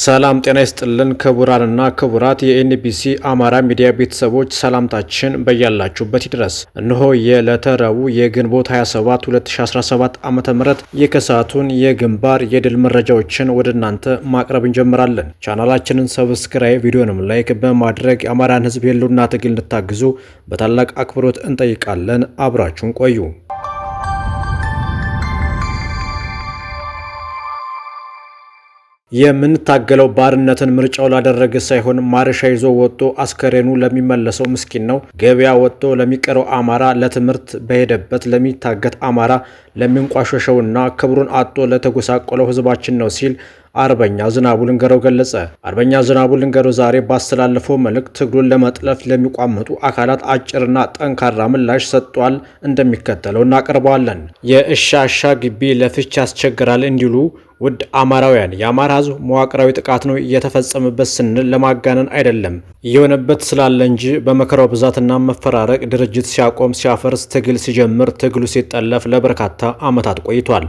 ሰላም ጤና ይስጥልን ክቡራንና ክቡራት የኤንቢሲ አማራ ሚዲያ ቤተሰቦች ሰላምታችን በያላችሁበት ይድረስ። እነሆ የዕለተ ረቡዕ የግንቦት 27 2017 ዓ.ም የከሰዓቱን የግንባር የድል መረጃዎችን ወደ እናንተ ማቅረብ እንጀምራለን። ቻናላችንን ሰብስክራይብ፣ ቪዲዮንም ላይክ በማድረግ የአማራን ሕዝብ የህልውና ትግል እንድታግዙ በታላቅ አክብሮት እንጠይቃለን። አብራችሁን ቆዩ። የምንታገለው ባርነትን ምርጫው ላደረገ ሳይሆን ማረሻ ይዞ ወጥቶ አስከሬኑ ለሚመለሰው ምስኪን ነው። ገበያ ወጥቶ ለሚቀረው አማራ፣ ለትምህርት በሄደበት ለሚታገት አማራ፣ ለሚንቋሸሸውና ክብሩን አጥቶ ለተጎሳቆለው ህዝባችን ነው ሲል አርበኛ ዝናቡ ልንገረው ገለጸ። አርበኛ ዝናቡ ልንገረው ዛሬ ባስተላለፈው መልእክት ትግሉን ለመጥለፍ ለሚቋመጡ አካላት አጭርና ጠንካራ ምላሽ ሰጥቷል። እንደሚከተለው እናቀርበዋለን። የእሻሻ ግቢ ለፍች ያስቸግራል እንዲሉ ውድ አማራውያን፣ የአማራ ህዝብ መዋቅራዊ ጥቃት ነው እየተፈጸመበት ስንል ለማጋነን አይደለም፣ እየሆነበት ስላለ እንጂ በመከራው ብዛትና መፈራረቅ ድርጅት ሲያቆም ሲያፈርስ፣ ትግል ሲጀምር ትግሉ ሲጠለፍ ለበርካታ ዓመታት ቆይቷል።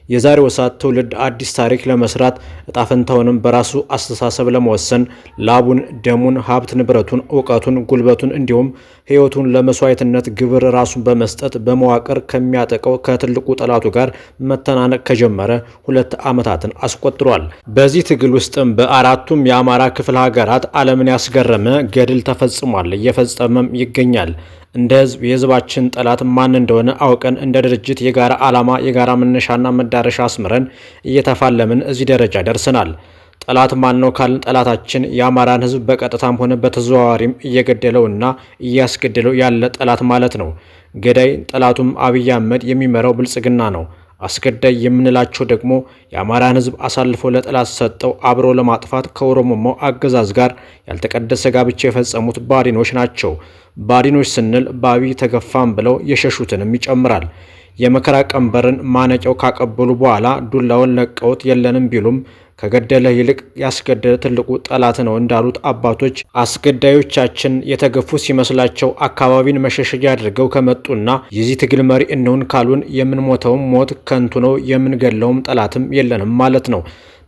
የዛሬው ሰዓት ትውልድ አዲስ ታሪክ ለመስራት እጣፈንታውንም በራሱ አስተሳሰብ ለመወሰን ላቡን፣ ደሙን፣ ሀብት ንብረቱን፣ እውቀቱን፣ ጉልበቱን እንዲሁም ህይወቱን ለመስዋዕትነት ግብር ራሱን በመስጠት በመዋቅር ከሚያጠቀው ከትልቁ ጠላቱ ጋር መተናነቅ ከጀመረ 2 ዓመታትን አስቆጥሯል። በዚህ ትግል ውስጥም በአራቱም የአማራ ክፍለ ሀገራት ዓለምን ያስገረመ ገድል ተፈጽሟል፣ እየፈጸመም ይገኛል። እንደ ህዝብ የህዝባችን ጠላት ማን እንደሆነ አውቀን እንደ ድርጅት የጋራ ዓላማ የጋራ መነሻና መዳረሻ አስምረን እየተፋለምን እዚህ ደረጃ ደርሰናል። ጠላት ማን ነው ካልን ጠላታችን የአማራን ህዝብ በቀጥታም ሆነ በተዘዋዋሪም እየገደለውና እያስገደለው ያለ ጠላት ማለት ነው። ገዳይ ጠላቱም አብይ አህመድ የሚመራው ብልጽግና ነው። አስገዳይ የምንላቸው ደግሞ የአማራን ህዝብ አሳልፎ ለጠላት ሰጠው አብሮ ለማጥፋት ከኦሮሞማው አገዛዝ ጋር ያልተቀደሰ ጋብቻ የፈጸሙት ባዲኖች ናቸው። ባዲኖች ስንል በአብይ ተገፋም ብለው የሸሹትንም ይጨምራል። የመከራ ቀንበርን ማነቂያው ካቀበሉ በኋላ ዱላውን ለቀውት የለንም ቢሉም ከገደለ ይልቅ ያስገደለ ትልቁ ጠላት ነው እንዳሉት አባቶች አስገዳዮቻችን የተገፉ ሲመስላቸው አካባቢን መሸሸጊያ አድርገው ከመጡና የዚህ ትግል መሪ እንሁን ካሉን የምንሞተውም ሞት ከንቱ ነው፣ የምንገለውም ጠላትም የለንም ማለት ነው።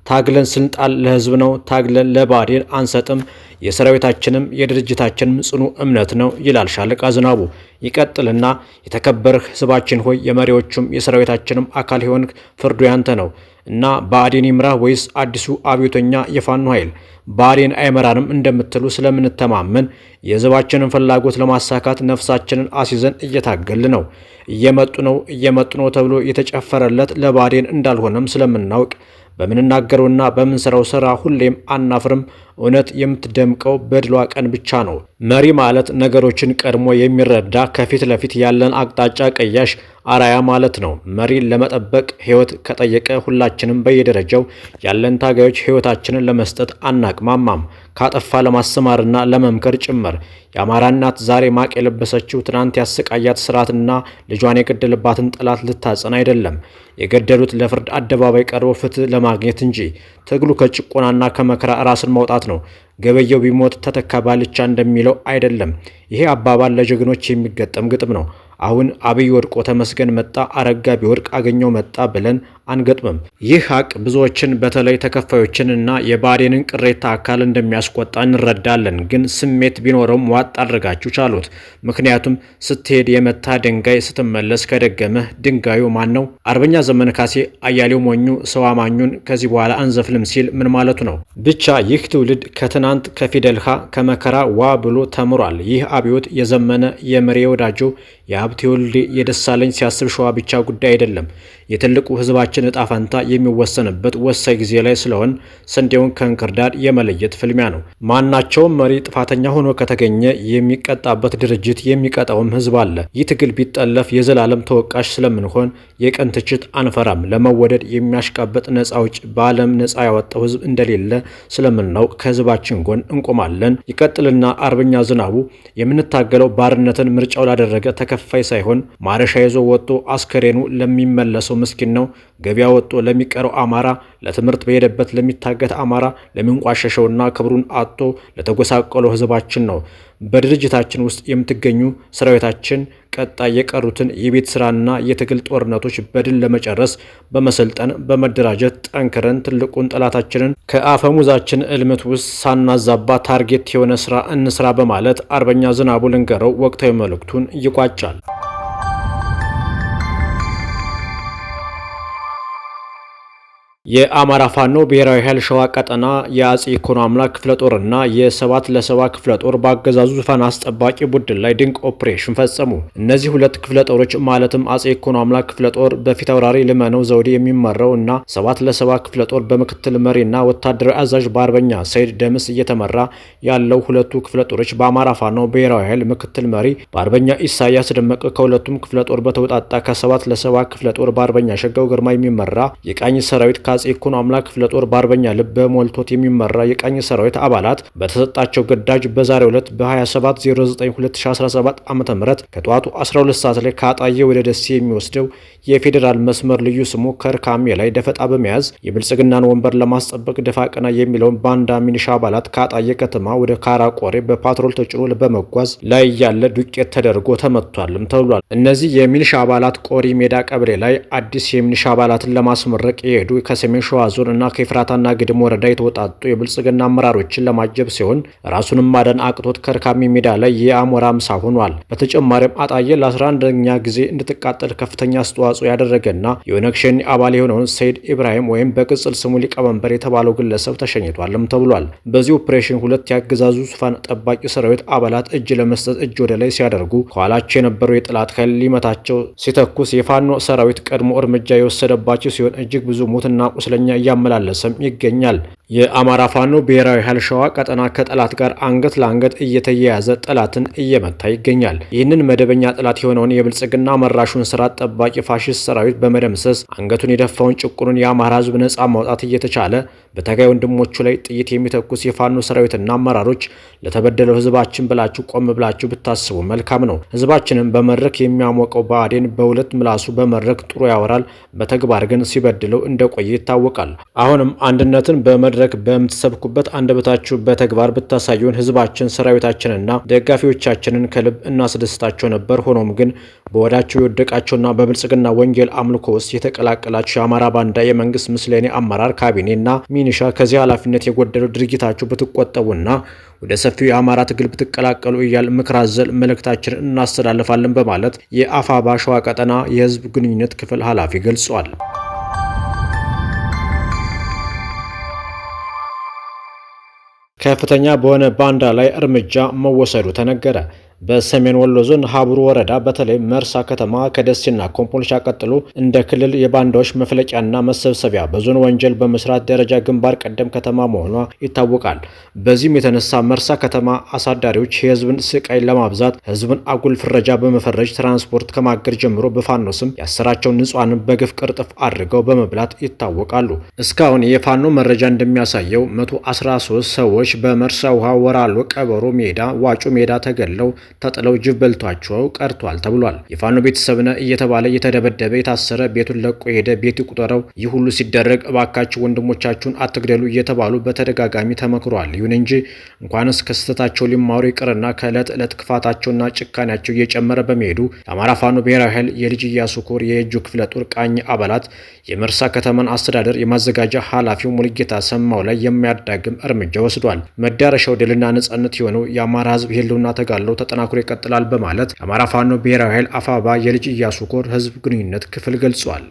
ታግለን ስልጣን ለህዝብ ነው፣ ታግለን ለባዴን አንሰጥም፣ የሰራዊታችንም የድርጅታችንም ጽኑ እምነት ነው ይላል ሻለቃ ዝናቡ። ይቀጥልና የተከበርህ ህዝባችን ሆይ የመሪዎቹም የሰራዊታችንም አካል የሆንክ ፍርዱ ያንተ ነው እና ብአዴን ይምራህ ወይስ አዲሱ አብዮተኛ የፋኖ ኃይል? ብአዴን አይመራንም እንደምትሉ ስለምንተማመን የህዝባችንን ፍላጎት ለማሳካት ነፍሳችንን አስይዘን እየታገል ነው። እየመጡ ነው ተብሎ የተጨፈረለት ለብአዴን እንዳልሆነም ስለምናውቅ በምንናገረውና በምንሰራው ስራ ሁሌም አናፍርም። እውነት የምትደምቀው በድሏ ቀን ብቻ ነው። መሪ ማለት ነገሮችን ቀድሞ የሚረዳ ከፊት ለፊት ያለን አቅጣጫ ቀያሽ አራያ ማለት ነው። መሪን ለመጠበቅ ህይወት ከጠየቀ ሁላችንም በየደረጃው ያለን ታጋዮች ህይወታችንን ለመስጠት አናቅማማም፣ ካጠፋ ለማስተማርና ለመምከር ጭምር። የአማራ እናት ዛሬ ማቅ የለበሰችው ትናንት ያሰቃያት ስርዓትና ልጇን የገደለባትን ጠላት ልታጸን አይደለም። የገደሉት ለፍርድ አደባባይ ቀርቦ ፍትህ ለማግኘት እንጂ። ትግሉ ከጭቆናና ከመከራ ራስን ማውጣት ነው። ገበየው ቢሞት ተተካ ባልቻ እንደሚለው አይደለም። ይሄ አባባል ለጀግኖች የሚገጠም ግጥም ነው። አሁን አብይ ወድቆ ተመስገን መጣ፣ አረጋ ቢወድቅ አገኘው መጣ ብለን አንገጥምም። ይህ ሀቅ ብዙዎችን በተለይ ተከፋዮችንና የብአዴንን ቅሬታ አካል እንደሚያስቆጣ እንረዳለን። ግን ስሜት ቢኖረውም ዋጥ አድርጋችሁ ቻሉት። ምክንያቱም ስትሄድ የመታ ድንጋይ ስትመለስ ከደገመህ ድንጋዩ ማን ነው? አርበኛ ዘመነ ካሴ አያሌው ሞኙ ሰው አማኙን ከዚህ በኋላ አንዘፍልም ሲል ምን ማለቱ ነው? ብቻ ይህ ትውልድ ከትናንት ከፊደልሃ ከመከራ ዋ ብሎ ተምሯል። ይህ አብዮት የዘመነ የመሪ ወዳጆ የሀብቴ ወልዴ የደሳለኝ ሲያስብ ሸዋ ብቻ ጉዳይ አይደለም። የትልቁ ህዝባችን እጣ ፈንታ የሚወሰንበት ወሳኝ ጊዜ ላይ ስለሆን ስንዴውን ከእንክርዳድ የመለየት ፍልሚያ ነው። ማናቸውም መሪ ጥፋተኛ ሆኖ ከተገኘ የሚቀጣበት ድርጅት የሚቀጣውም ህዝብ አለ። ይህ ትግል ቢጠለፍ የዘላለም ተወቃሽ ስለምንሆን የቀን ትችት አንፈራም። ለመወደድ የሚያሽቃበጥ ነፃ አውጭ በዓለም ነፃ ያወጣው ህዝብ እንደሌለ ስለምናውቅ ከህዝባችን ጎን እንቆማለን። ይቀጥልና አርበኛ ዝናቡ የምንታገለው ባርነትን ምርጫው ላደረገ ተከፋይ ሳይሆን ማረሻ ይዞ ወጥቶ አስከሬኑ ለሚመለሰው ምስኪን ነው። ገበያ ወጥቶ ለሚቀረው አማራ፣ ለትምህርት በሄደበት ለሚታገት አማራ፣ ለሚንቋሸሸውና ክብሩን አጥቶ ለተጎሳቆለው ህዝባችን ነው። በድርጅታችን ውስጥ የምትገኙ ሰራዊታችን ቀጣይ የቀሩትን የቤት ስራና የትግል ጦርነቶች በድል ለመጨረስ በመሰልጠን በመደራጀት ጠንክረን ትልቁን ጠላታችንን ከአፈሙዛችን እልምት ውስጥ ሳናዛባ ታርጌት የሆነ ስራ እንስራ በማለት አርበኛ ዝናቡ ልንገረው ወቅታዊ መልእክቱን ይቋጫል። የአማራ ፋኖ ብሔራዊ ኃይል ሸዋ ቀጠና የአጼ ይኩኖ አምላክ ክፍለ ጦርና የ7 ለ7 ክፍለ ጦር በአገዛዙ ዙፋን አስጠባቂ ቡድን ላይ ድንቅ ኦፕሬሽን ፈጸሙ። እነዚህ ሁለት ክፍለ ጦሮች ማለትም አጼ ይኩኖ አምላክ ክፍለ ጦር በፊት አውራሪ ልመነው ዘውዴ የሚመራው እና 7 ለ7 ክፍለ ጦር በምክትል መሪና ወታደራዊ አዛዥ በአርበኛ ሰይድ ደምስ እየተመራ ያለው ሁለቱ ክፍለ ጦሮች በአማራ ፋኖ ብሔራዊ ኃይል ምክትል መሪ በአርበኛ ኢሳያስ ደመቀ ከሁለቱም ክፍለ ጦር በተውጣጣ ከ7 ለ7 ክፍለ ጦር በአርበኛ ሸጋው ግርማ የሚመራ የቃኝ ሰራዊት አጼ ይኩኖ አምላክ ክፍለ ጦር በአርበኛ ልበ ሞልቶት የሚመራ የቃኝ ሰራዊት አባላት በተሰጣቸው ግዳጅ በዛሬው ዕለት በ27/09/2017 ዓ.ም ከጠዋቱ 12 ሰዓት ላይ ከአጣዬ ወደ ደሴ የሚወስደው የፌዴራል መስመር ልዩ ስሙ ከርካሜ ላይ ደፈጣ በመያዝ የብልጽግናን ወንበር ለማስጠበቅ ደፋ ቀና የሚለውን ባንዳ ሚኒሻ አባላት ከአጣዬ ከተማ ወደ ካራቆሬ በፓትሮል ተጭኖ በመጓዝ ላይ ያለ ዱቄት ተደርጎ ተመቷልም ተብሏል። እነዚህ የሚኒሻ አባላት ቆሪ ሜዳ ቀበሌ ላይ አዲስ የሚኒሻ አባላትን ለማስመረቅ የሄዱ ከሰሜን ሸዋ ዞን እና ከኤፍራታና ግድም ወረዳ የተወጣጡ የብልጽግና አመራሮችን ለማጀብ ሲሆን ራሱንም ማዳን አቅቶት ከርካሚ ሜዳ ላይ የአሞራ ምሳ ሆኗል። በተጨማሪም አጣዬ ለ11ኛ ጊዜ እንድትቃጠል ከፍተኛ አስተዋጽኦ ያደረገና የኦነግ ሸኔ አባል የሆነውን ሰይድ ኢብራሂም ወይም በቅጽል ስሙ ሊቀመንበር የተባለው ግለሰብ ተሸኝቷልም ተብሏል። በዚህ ኦፕሬሽን ሁለት ያገዛዙ ዙፋን ጠባቂ ሰራዊት አባላት እጅ ለመስጠት እጅ ወደ ላይ ሲያደርጉ ከኋላቸው የነበረው የጠላት ኃይል ሊመታቸው ሲተኩስ የፋኖ ሰራዊት ቀድሞ እርምጃ የወሰደባቸው ሲሆን እጅግ ብዙ ሞትና ቁስለኛ እያመላለሰም ይገኛል። የአማራ ፋኖ ብሔራዊ ኃይል ሸዋ ቀጠና ከጠላት ጋር አንገት ለአንገት እየተያያዘ ጠላትን እየመታ ይገኛል። ይህንን መደበኛ ጠላት የሆነውን የብልጽግና መራሹን ስርዓት ጠባቂ ፋሽስት ሰራዊት በመደምሰስ አንገቱን የደፋውን ጭቁኑን የአማራ ሕዝብ ነጻ ማውጣት እየተቻለ በታጋይ ወንድሞቹ ላይ ጥይት የሚተኩስ የፋኖ ሰራዊትና አመራሮች ለተበደለው ሕዝባችን ብላችሁ ቆም ብላችሁ ብታስቡ መልካም ነው። ሕዝባችንን በመድረክ የሚያሞቀው ብአዴን በሁለት ምላሱ በመድረክ ጥሩ ያወራል፣ በተግባር ግን ሲበድለው እንደቆየ ይታወቃል። አሁንም አንድነትን በመድረክ በምትሰብኩበት አንደበታችሁ በተግባር ብታሳዩን ሕዝባችን ሰራዊታችንና ደጋፊዎቻችንን ከልብ እናስደስታቸው ነበር። ሆኖም ግን በወዳችሁ የወደቃቸውና በብልጽግና ወንጌል አምልኮ ውስጥ የተቀላቀላቸው የአማራ ባንዳ የመንግስት ምስለኔ አመራር ካቢኔና ሚኒሻ ከዚህ ኃላፊነት የጎደለው ድርጊታችሁ ብትቆጠቡና ወደ ሰፊው የአማራ ትግል ብትቀላቀሉ እያል ምክር አዘል መልእክታችንን እናስተላልፋለን በማለት የአፋባ ሸዋ ቀጠና የህዝብ ግንኙነት ክፍል ኃላፊ ገልጿል። ከፍተኛ በሆነ ባንዳ ላይ እርምጃ መወሰዱ ተነገረ። በሰሜን ወሎ ዞን ሀብሩ ወረዳ በተለይ መርሳ ከተማ ከደሴና ኮምቦልቻ ቀጥሎ እንደ ክልል የባንዳዎች መፍለቂያና መሰብሰቢያ በዞን ወንጀል በመስራት ደረጃ ግንባር ቀደም ከተማ መሆኗ ይታወቃል። በዚህም የተነሳ መርሳ ከተማ አሳዳሪዎች የህዝብን ስቃይ ለማብዛት ህዝብን አጉል ፍረጃ በመፈረጅ ትራንስፖርት ከማገድ ጀምሮ በፋኖ ስም ያሰራቸውን ንጹሃንን በግፍ ቅርጥፍ አድርገው በመብላት ይታወቃሉ። እስካሁን የፋኖ መረጃ እንደሚያሳየው 113 ሰዎች በመርሳ ውሃ ወራሎ ቀበሮ ሜዳ ዋጮ ሜዳ ተገለው ተጥለው ጅብ በልቷቸው ቀርቷል ተብሏል። የፋኖ ቤተሰብነ እየተባለ እየተደበደበ የታሰረ ቤቱን ለቆ ሄደ ቤት ይቁጠረው። ይህ ሁሉ ሲደረግ እባካችሁ ወንድሞቻችሁን አትግደሉ እየተባሉ በተደጋጋሚ ተመክሯል። ይሁን እንጂ እንኳንስ ከስተታቸው ሊማሩ ይቅርና ከዕለት ዕለት ክፋታቸውና ጭካኔያቸው እየጨመረ በመሄዱ የአማራ ፋኖ ብሔራዊ ኃይል የልጅ ኢያሱ ኮር የእጁ ክፍለ ጦር ቃኝ አባላት የመርሳ ከተማን አስተዳደር የማዘጋጃ ኃላፊው ሙልጌታ ሰማው ላይ የሚያዳግም እርምጃ ወስዷል። መዳረሻው ድልና ነጻነት የሆነው የአማራ ህዝብ ህልውና ተጋድሎ ተጠናክሮ ይቀጥላል በማለት የአማራ ፋኖ ብሔራዊ ኃይል አፋባ የልጅ ኢያሱ ኮር ህዝብ ግንኙነት ክፍል ገልጿል።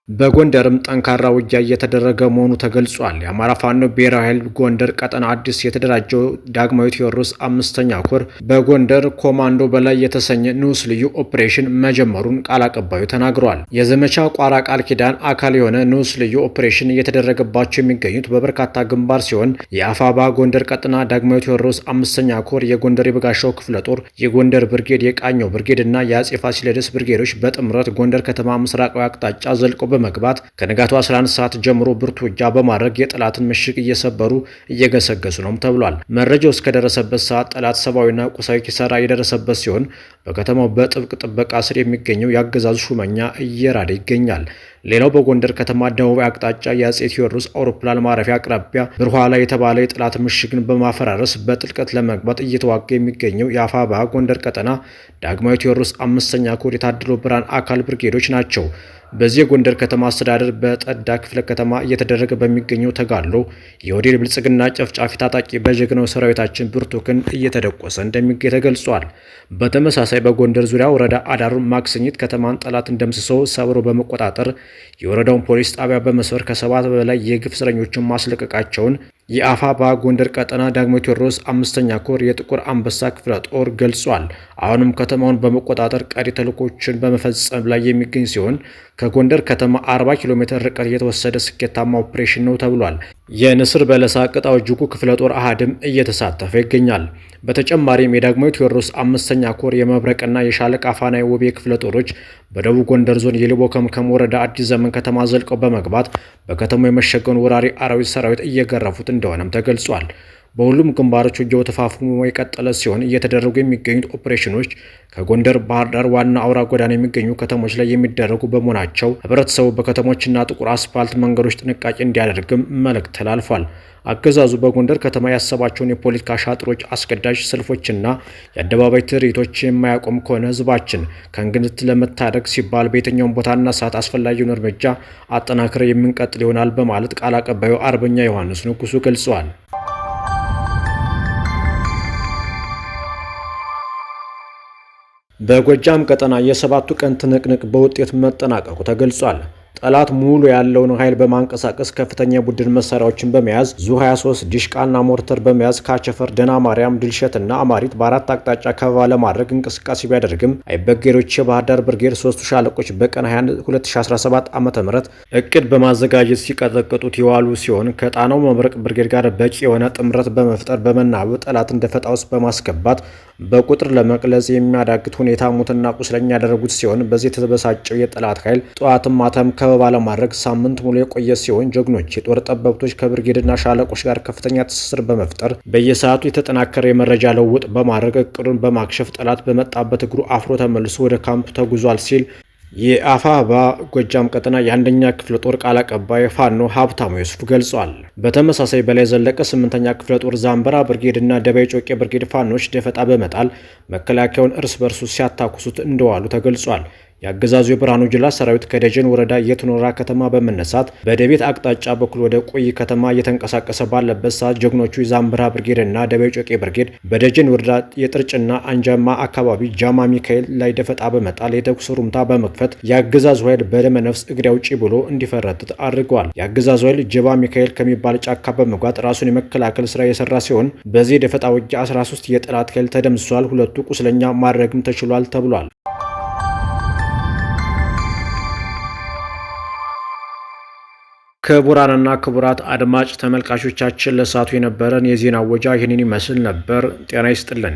በጎንደርም ጠንካራ ውጊያ እየተደረገ መሆኑ ተገልጿል። የአማራ ፋኖ ብሔራዊ ኃይል ጎንደር ቀጠና አዲስ የተደራጀው ዳግማዊ ቴዎድሮስ 5ኛ ኮር በጎንደር ኮማንዶ በላይ የተሰኘ ንዑስ ልዩ ኦፕሬሽን መጀመሩን ቃል አቀባዩ ተናግረዋል። የዘመቻ ቋራ ቃል ኪዳን አካል የሆነ ንዑስ ልዩ ኦፕሬሽን እየተደረገባቸው የሚገኙት በበርካታ ግንባር ሲሆን የአፋባ ጎንደር ቀጠና ዳግማዊ ቴዎድሮስ 5ኛ ኮር የጎንደር የበጋሻው ክፍለ ጦር የጎንደር ብርጌድ የቃኘው ብርጌድ እና የአጼ ፋሲለደስ ብርጌዶች በጥምረት ጎንደር ከተማ ምስራቃዊ አቅጣጫ ዘልቆ በመግባት ከንጋቱ 11 ሰዓት ጀምሮ ብርቱ ውጊያ በማድረግ የጠላትን ምሽግ እየሰበሩ እየገሰገሱ ነው ተብሏል። መረጃው እስከደረሰበት ሰዓት ጠላት ሰብአዊና ቁሳዊ ኪሳራ የደረሰበት ሲሆን በከተማው በጥብቅ ጥበቃ ስር የሚገኘው የአገዛዙ ሹመኛ እየራደ ይገኛል። ሌላው በጎንደር ከተማ ደቡባዊ አቅጣጫ የአጼ ቴዎድሮስ አውሮፕላን ማረፊያ አቅራቢያ ብርኋላ የተባለ የጠላት ምሽግን በማፈራረስ በጥልቀት ለመግባት እየተዋጋ የሚገኘው የአፋብኃ ጎንደር ቀጠና ዳግማዊ ቴዎድሮስ 5ኛ ኮር የታደለው ብርሃን አካል ብርጌዶች ናቸው። በዚህ የጎንደር ከተማ አስተዳደር በጠዳ ክፍለ ከተማ እየተደረገ በሚገኘው ተጋድሎ የኦህዴድ ብልጽግና ጨፍጫፊ ታጣቂ በጀግናው ሰራዊታችን ብርቱ ክንድ እየተደቆሰ እንደሚገኝ ተገልጿል። በተመሳሳይ በጎንደር ዙሪያ ወረዳ አዳሩን ማክሰኝት ከተማን ጠላትን ደምስሰው ሰብሮ በመቆጣጠር የወረዳውን ፖሊስ ጣቢያ በመስበር ከ7 በላይ የግፍ እስረኞችን ማስለቀቃቸውን የአፋብኃ ጎንደር ቀጠና ዳግማዊ ቴዎድሮስ 5ኛ ኮር የጥቁር አንበሳ ክፍለ ጦር ገልጿል። አሁንም ከተማውን በመቆጣጠር ቀሪ ተልዕኮችን በመፈጸም ላይ የሚገኝ ሲሆን ከጎንደር ከተማ 40 ኪሎ ሜትር ርቀት የተወሰደ ስኬታማ ኦፕሬሽን ነው ተብሏል። የንስር በለሳ ቅጣው እጅጉ ክፍለ ጦር አሃድም እየተሳተፈ ይገኛል። በተጨማሪም የዳግማዊ ቴዎድሮስ 5ኛ ኮር የመብረቅና የሻለቃ ፋናይ ውቤ ክፍለ ጦሮች በደቡብ ጎንደር ዞን የሊቦ ከምከም ወረዳ አዲስ ዘመን ከተማ ዘልቀው በመግባት በከተማው የመሸገውን ወራሪ አራዊት ሰራዊት እየገረፉት እንደሆነም ተገልጿል። በሁሉም ግንባሮች ውጊያው ተፋፍሞ የቀጠለ ሲሆን እየተደረጉ የሚገኙት ኦፕሬሽኖች ከጎንደር ባህር ዳር ዋና አውራ ጎዳና የሚገኙ ከተሞች ላይ የሚደረጉ በመሆናቸው ህብረተሰቡ በከተሞችና ጥቁር አስፓልት መንገዶች ጥንቃቄ እንዲያደርግም መልእክት ተላልፏል። አገዛዙ በጎንደር ከተማ ያሰባቸውን የፖለቲካ ሻጥሮች፣ አስገዳጅ ሰልፎችና የአደባባይ ትርኢቶች የማያቆም ከሆነ ህዝባችን ከእንግልት ለመታደግ ሲባል በየትኛውም ቦታና ሰዓት አስፈላጊውን እርምጃ አጠናክረ የምንቀጥል ይሆናል በማለት ቃል አቀባዩ አርበኛ ዮሐንስ ንጉሱ ገልጸዋል። በጎጃም ቀጠና የሰባቱ ቀን ትንቅንቅ በውጤት መጠናቀቁ ተገልጿል። ጠላት ሙሉ ያለውን ኃይል በማንቀሳቀስ ከፍተኛ ቡድን መሳሪያዎችን በመያዝ ዙ23 ዲሽቃና ሞርተር በመያዝ ካቸፈር፣ ደና ማርያም፣ ድልሸትና አማሪት በአራት አቅጣጫ ከበባ ለማድረግ እንቅስቃሴ ቢያደርግም አይበገሬዎች የባህር ዳር ብርጌድ 3 ሻለቆች በቀን 21 2017 ዓ.ም እቅድ በማዘጋጀት ሲቀጠቅጡት የዋሉ ሲሆን ከጣናው መብረቅ ብርጌድ ጋር በቂ የሆነ ጥምረት በመፍጠር በመናበብ ጠላትን ደፈጣ ውስጥ በማስገባት በቁጥር ለመቅለጽ የሚያዳግት ሁኔታ ሙትና ቁስለኛ ያደረጉት ሲሆን በዚህ የተበሳጨው የጠላት ኃይል ጠዋትም ማታም ከበባ ለማድረግ ሳምንት ሙሉ የቆየ ሲሆን ጀግኖች የጦር ጠበብቶች ከብርጌድና ሻለቆች ጋር ከፍተኛ ትስስር በመፍጠር በየሰዓቱ የተጠናከረ የመረጃ ለውጥ በማድረግ እቅዱን በማክሸፍ ጠላት በመጣበት እግሩ አፍሮ ተመልሶ ወደ ካምፕ ተጉዟል ሲል የአፋብኃ ጎጃም ቀጠና የ1ኛ ክፍለ ጦር ቃል አቀባይ ፋኖ ሀብታሙ ዮሱፍ ገልጿል። በተመሳሳይ በላይ ዘለቀ 8ኛ ክፍለ ጦር ዛምበራ ብርጌድ እና ደባይ ጮቄ ብርጌድ ፋኖች ደፈጣ በመጣል መከላከያውን እርስ በርሱ ሲያታኩሱት እንደዋሉ ተገልጿል። የአገዛዙ የብርሃኑ ጁላ ሰራዊት ከደጀን ወረዳ የትኖራ ከተማ በመነሳት በደቤት አቅጣጫ በኩል ወደ ቆይ ከተማ እየተንቀሳቀሰ ባለበት ሰዓት ጀግኖቹ የዛምበራ ብርጌድ እና ደባይ ጮቄ ብርጌድ በደጀን ወረዳ የጥርጭና አንጃማ አካባቢ ጃማ ሚካኤል ላይ ደፈጣ በመጣል የተኩስ ሩምታ በመክፈት የአገዛዙ ኃይል በደመ ነፍስ እግሬ አውጪ ብሎ እንዲፈረጥጥ አድርገዋል። የአገዛዙ ኃይል ጀባ ሚካኤል ከሚባል ጫካ በመጓት ራሱን የመከላከል ስራ የሰራ ሲሆን በዚህ ደፈጣ ውጊያ 13 የጠላት ኃይል ተደምስሷል፣ 2 ቁስለኛ ማድረግም ተችሏል ተብሏል። ክቡራንና ክቡራት አድማጭ ተመልካቾቻችን ለሰዓቱ የነበረን የዜና ወጃ ይህንን ይመስል ነበር። ጤና ይስጥልን።